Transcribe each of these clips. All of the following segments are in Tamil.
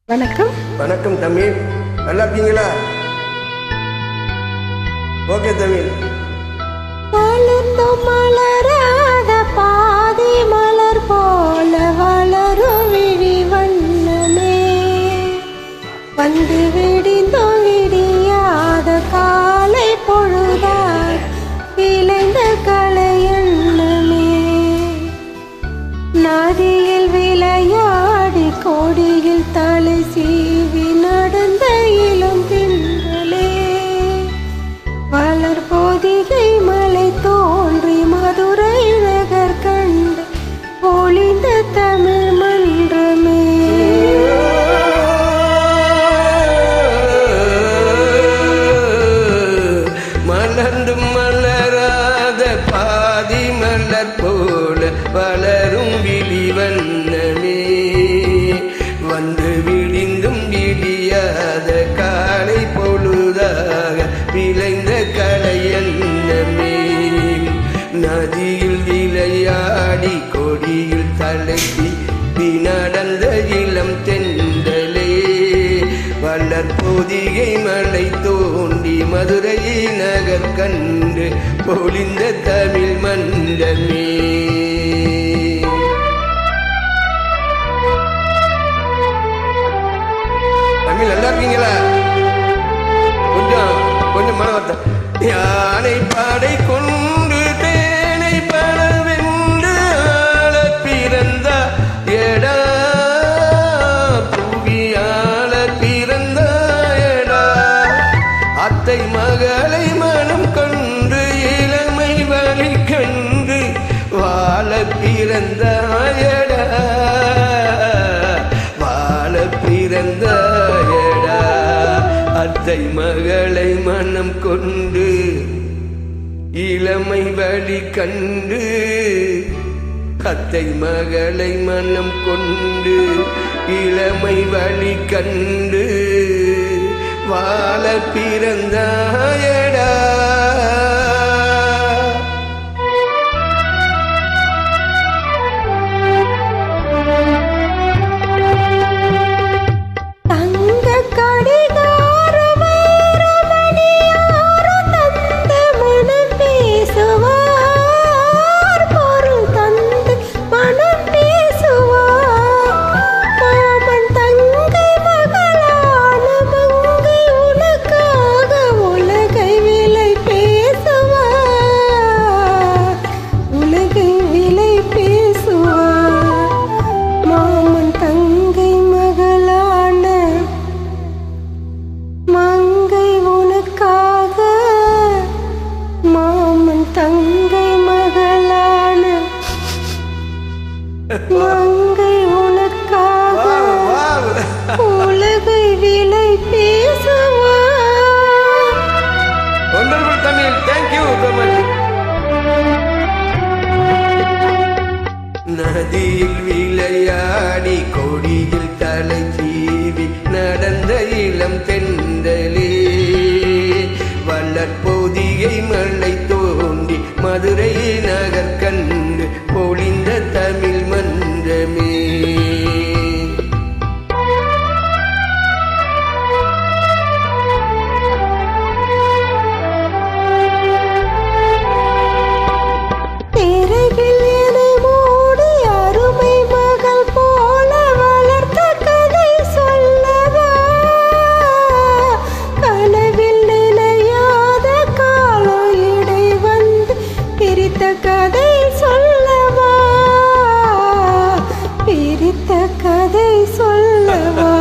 வணக்கம். வணக்கம் தமிழ், நல்லா இருக்கீங்களா? ஓகே தமிழ். வளர்ந்தும் மலராத பாதி மலர் போல வளரும் விழி வண்ணமே, வந்து விடிந்தும் விடியாத காலை பொழுதாய் விளைந்த கலை எண்ணமே, நதியில் விளையாடி கொடியில் தலை சீவி நடந்த இளம் திங்களே, வளர் பொதிகை மலை தோன்றி மதுரை நகர் கண்டு பொழிந்த தமிழ் மன்றமே. மலர்ந்தும் மலராத பாதி மலர் போல வளரும் விழி வண்ணமே, வந்து விடிந்தும் விடியாத காலை பொழுதாக விளைந்த கலை எண்ணமே, நதியில் விளையாடி கொடியில் தலைத்தி நடந்த இளம் தென்றலே, வளர் பொதிகை மலை தோண்டி மதுரை நகர் கண்டு பொழிந்த தமிழ் மன்றமே. தமிழ் நல்லா இருக்கீங்களா? கொஞ்சம் கொஞ்சம் மனவர்த்தம். யானை பாடை கொண்டு தேனை பழவென்று ஆள பிறந்த எடா, புவியாள பிறந்த எடா, அத்தை மகளை மனம் கொண்டு இளமை வழி கண்டு வாழ பிறந்த எடா, வாழ பிறந்த எடா, அத்தை மகளை மனம் கொண்டு இளமை வழி கண்டு, அத்தை மகளை மனம் கொண்டு இளமை வழி கண்டு வாழ பிறந்த எடா. மங்கை உனக்காக உலகை விலை பேசுவா. Wonderful Tamil, thank you so much. நதியில் விளையாடி கொடியில் தலை சீவி நடந்த இளம் தென்றலே, வளர் பொதிகை மலை தோண்டி மதுரை நகர் கண்டு பொழிந்த தமிழ் மன்றமே. கதை சொல்லவா, பிரித்த கதை சொல்லவா,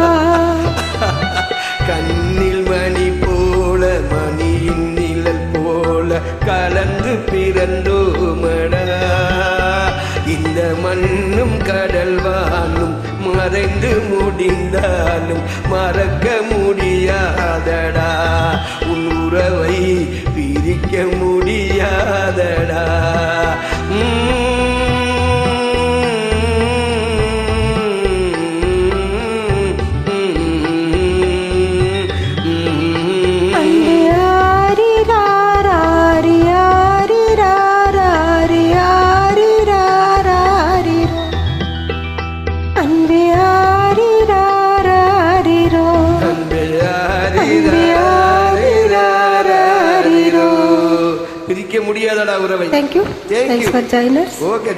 கண்ணில் மணி போல மணியின் நிழல் போல கலந்து பிறந்தோமடா, இந்த மண்ணும் கடல் வானும் மறைந்து முடிந்தாலும் மறக்க முடியாதடா, உன் உறவை பிரிக்க முடியாதடா. அன்பே ஆரி ராரா பிரிக்க முடியாதடா உறவை. Thank you. Thank thanks you. For join us. Okay